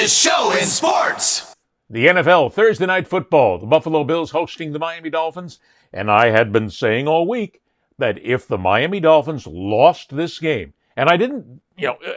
fastest show in sports. The NFL, Thursday Night Football, the Buffalo Bills hosting the Miami Dolphins. And I had been saying all week that if the Miami Dolphins lost this game, and I didn't,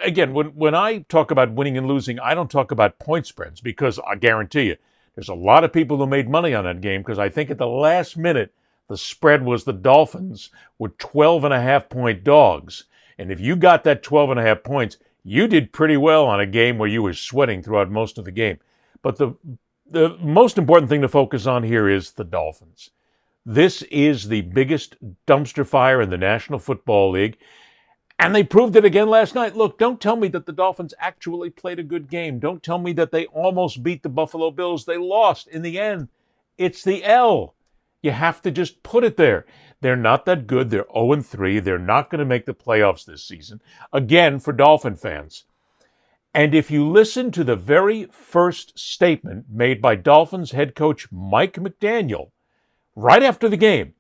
again, when I talk about winning and losing, I don't talk about point spreads because I guarantee you, there's a lot of people who made money on that game because I think at the last minute, the spread was the Dolphins were 12.5-point dogs. And if you got that 12.5 points, you did pretty well on a game where you were sweating throughout most of the game. But the most important thing to focus on here is the Dolphins. This is the biggest dumpster fire in the National Football League. And they proved it again last night. Look, don't tell me that the Dolphins actually played a good game. Don't tell me that they almost beat the Buffalo Bills. They lost in the end. It's the L. You have to just put it there. They're not that good. They're 0-3. They're not going to make the playoffs this season. Again, for Dolphin fans. And if you listen to the very first statement made by Dolphins head coach Mike McDaniel right after the game,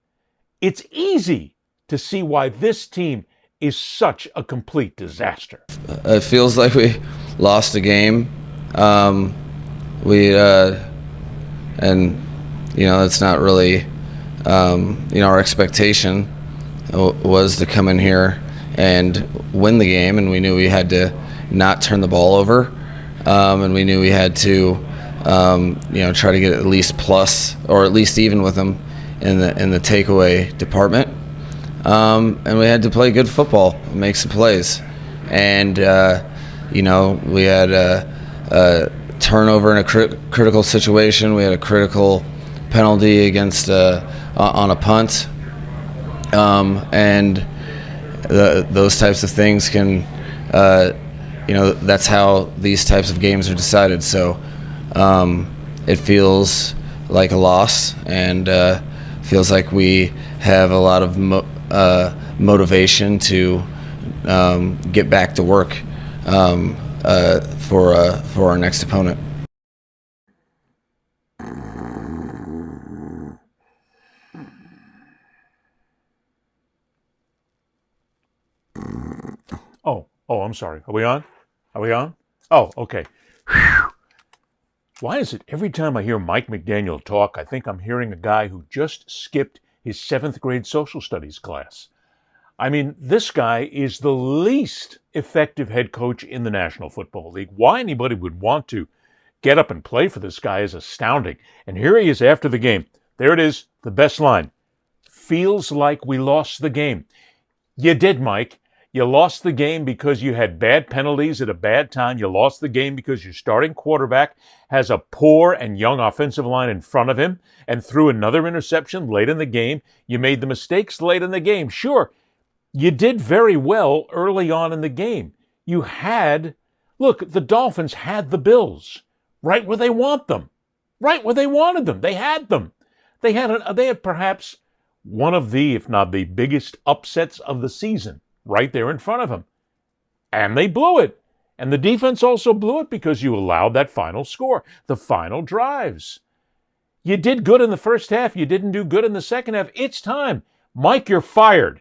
it's easy to see why this team is such a complete disaster. It feels like we lost a game. It's not really, our expectation was to come in here and win the game, and we knew we had to not turn the ball over, and we knew we had to, try to get at least plus or at least even with them in the takeaway department, and we had to play good football and make some plays, and we had a turnover in a critical situation. We had a critical penalty against on a punt, and those types of things can. That's how these types of games are decided. So it feels like a loss, and feels like we have a lot of motivation to get back to work for our next opponent. Oh, I'm sorry. Are we on? Oh, okay. Whew. Why is it every time I hear Mike McDaniel talk, I think I'm hearing a guy who just skipped his 7th grade social studies class? I mean, this guy is the least effective head coach in the National Football League. Why anybody would want to get up and play for this guy is astounding. And here he is after the game. There it is, the best line. Feels like we lost the game. You did, Mike. You lost the game because you had bad penalties at a bad time. You lost the game because your starting quarterback has a poor and young offensive line in front of him and threw another interception late in the game. You made the mistakes late in the game. Sure, you did very well early on in the game. The Dolphins had the Bills right where they want them, right where they wanted them. They had them. They had perhaps one of the, if not the biggest upsets of the season right there in front of him. And they blew it. And the defense also blew it because you allowed that final score, the final drives. You did good in the first half. You didn't do good in the second half. It's time. Mike, you're fired.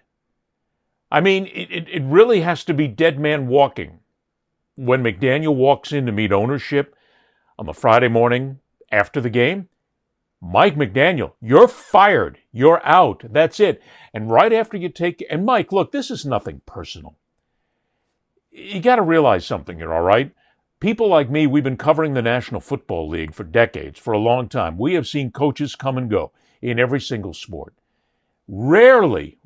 I mean, it really has to be dead man walking when McDaniel walks in to meet ownership on the Friday morning after the game. Mike McDaniel, you're fired. You're out. That's it. And right after you and Mike, look, this is nothing personal. You got to realize something here, all right? People like me, we've been covering the National Football League for decades, for a long time. We have seen coaches come and go in every single sport. Rarely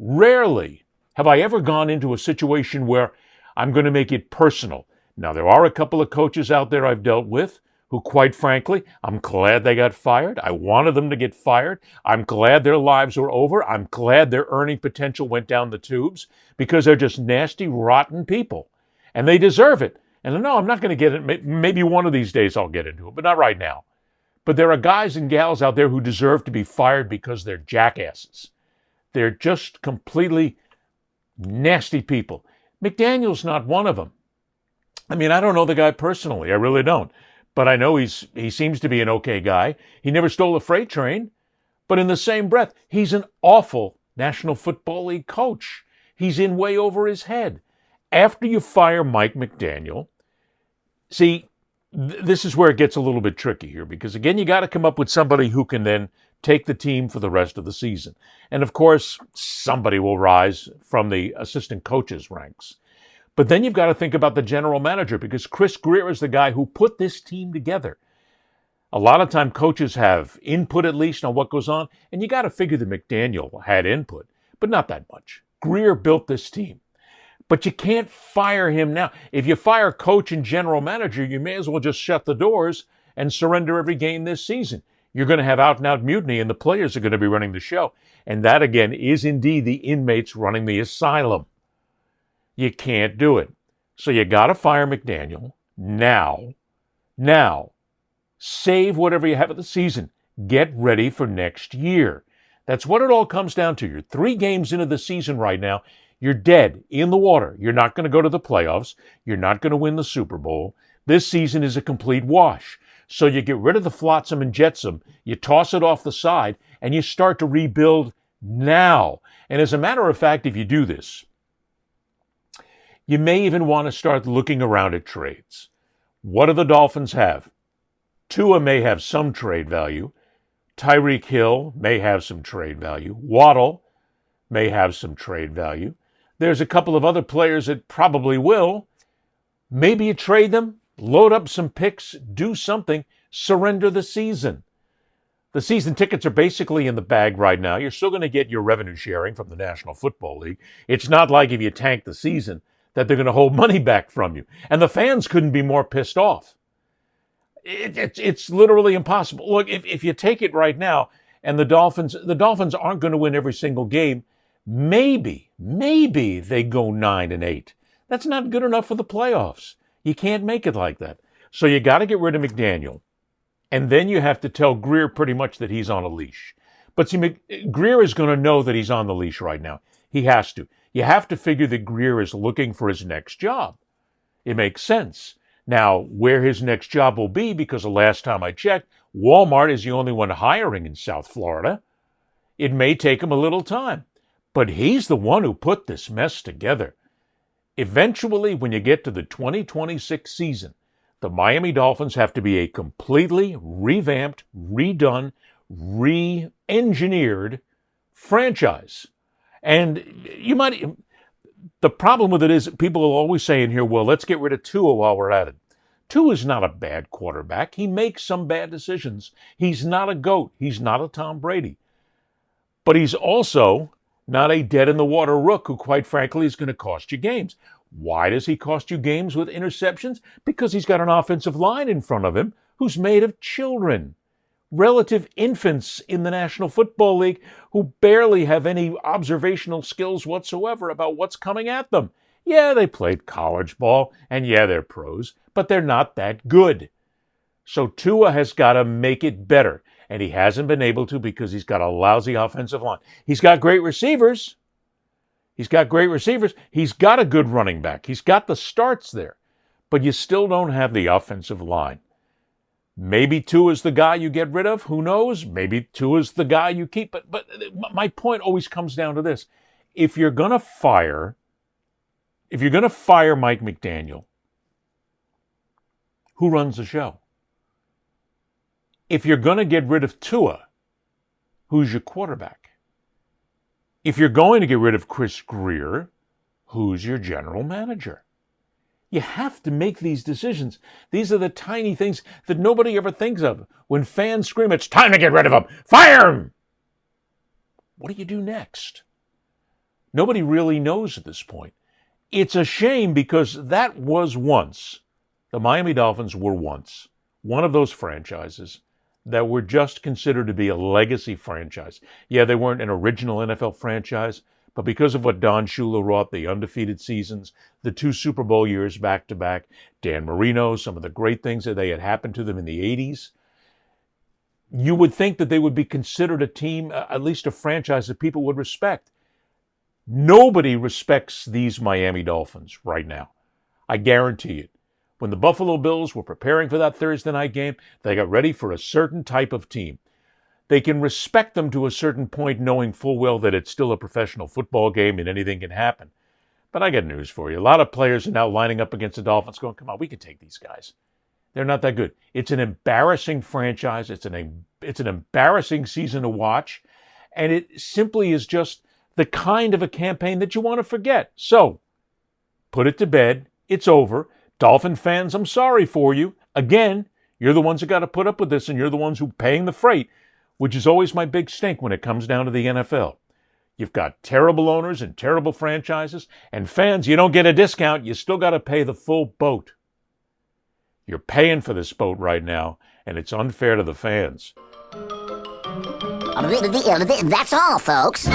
have I ever gone into a situation where I'm going to make it personal. Now, there are a couple of coaches out there I've dealt with who, quite frankly, I'm glad they got fired. I wanted them to get fired. I'm glad their lives were over. I'm glad their earning potential went down the tubes because they're just nasty, rotten people. And they deserve it. And no, I'm not going to get it. Maybe one of these days I'll get into it, but not right now. But there are guys and gals out there who deserve to be fired because they're jackasses. They're just completely nasty people. McDaniel's not one of them. I mean, I don't know the guy personally. I really don't. But I know he seems to be an okay guy. He never stole a freight train. But in the same breath, he's an awful National Football League coach. He's in way over his head. After you fire Mike McDaniel, see, this is where it gets a little bit tricky here, because again, you got to come up with somebody who can then take the team for the rest of the season. And of course, somebody will rise from the assistant coaches ranks. But then you've got to think about the general manager, because Chris Greer is the guy who put this team together. A lot of time coaches have input, at least, on what goes on, and you got to figure that McDaniel had input, but not that much. Greer built this team. But you can't fire him now. If you fire coach and general manager, you may as well just shut the doors and surrender every game this season. You're going to have out-and-out mutiny, and the players are going to be running the show. And that, again, is indeed the inmates running the asylum. You can't do it. So you got to fire McDaniel now. Now. Save whatever you have of the season. Get ready for next year. That's what it all comes down to. You're 3 games into the season right now. You're dead in the water. You're not going to go to the playoffs. You're not going to win the Super Bowl. This season is a complete wash. So you get rid of the flotsam and jetsam, you toss it off the side, and you start to rebuild now. And as a matter of fact, if you do this, you may even want to start looking around at trades. What do the Dolphins have? Tua may have some trade value. Tyreek Hill may have some trade value. Waddle may have some trade value. There's a couple of other players that probably will. Maybe you trade them, load up some picks, do something, surrender the season. The season tickets are basically in the bag right now. You're still going to get your revenue sharing from the National Football League. It's not like if you tank the season that they're going to hold money back from you. And the fans couldn't be more pissed off. It's literally impossible. Look, if you take it right now, and the Dolphins aren't going to win every single game, maybe they go 9-8. That's not good enough for the playoffs. You can't make it like that. So you got to get rid of McDaniel. And then you have to tell Greer pretty much that he's on a leash. But see, Greer is going to know that he's on the leash right now. He has to. You have to figure that Greer is looking for his next job. It makes sense. Now, where his next job will be, because the last time I checked, Walmart is the only one hiring in South Florida. It may take him a little time, but he's the one who put this mess together. Eventually, when you get to the 2026 season, the Miami Dolphins have to be a completely revamped, redone, re-engineered franchise. And the problem with it is people will always say in here, well, let's get rid of Tua while we're at it. Tua is not a bad quarterback. He makes some bad decisions. He's not a GOAT. He's not a Tom Brady. But he's also not a dead-in-the-water rook who, quite frankly, is going to cost you games. Why does he cost you games with interceptions? Because he's got an offensive line in front of him who's made of children, relative infants in the National Football League who barely have any observational skills whatsoever about what's coming at them. Yeah, they played college ball, and yeah, they're pros, but they're not that good. So Tua has got to make it better, and he hasn't been able to because he's got a lousy offensive line. He's got great receivers. He's got a good running back. He's got the starts there, but you still don't have the offensive line. Maybe Tua's the guy you get rid of. Who knows? Maybe Tua's the guy you keep. But my point always comes down to this. If you're going to fire Mike McDaniel, who runs the show? If you're going to get rid of Tua, who's your quarterback? If you're going to get rid of Chris Greer, who's your general manager? You have to make these decisions. These are the tiny things that nobody ever thinks of. When fans scream, it's time to get rid of him, fire him! What do you do next? Nobody really knows at this point. It's a shame because that was once, the Miami Dolphins were once one of those franchises that were just considered to be a legacy franchise. Yeah, they weren't an original NFL franchise, but because of what Don Shula wrought, the undefeated seasons, the 2 Super Bowl years back-to-back, Dan Marino, some of the great things that they had happened to them in the 80s, you would think that they would be considered a team, at least a franchise that people would respect. Nobody respects these Miami Dolphins right now. I guarantee it. When the Buffalo Bills were preparing for that Thursday night game, they got ready for a certain type of team. They can respect them to a certain point, knowing full well that it's still a professional football game and anything can happen. But I got news for you. A lot of players are now lining up against the Dolphins going, come on, we can take these guys. They're not that good. It's an embarrassing franchise. It's an embarrassing season to watch. And it simply is just the kind of a campaign that you want to forget. So, put it to bed. It's over. Dolphin fans, I'm sorry for you. Again, you're the ones that got to put up with this, and you're the ones who are paying the freight, which is always my big stink when it comes down to the NFL. You've got terrible owners and terrible franchises, and fans, you don't get a discount. You still got to pay the full boat. You're paying for this boat right now, and it's unfair to the fans. That's all, folks.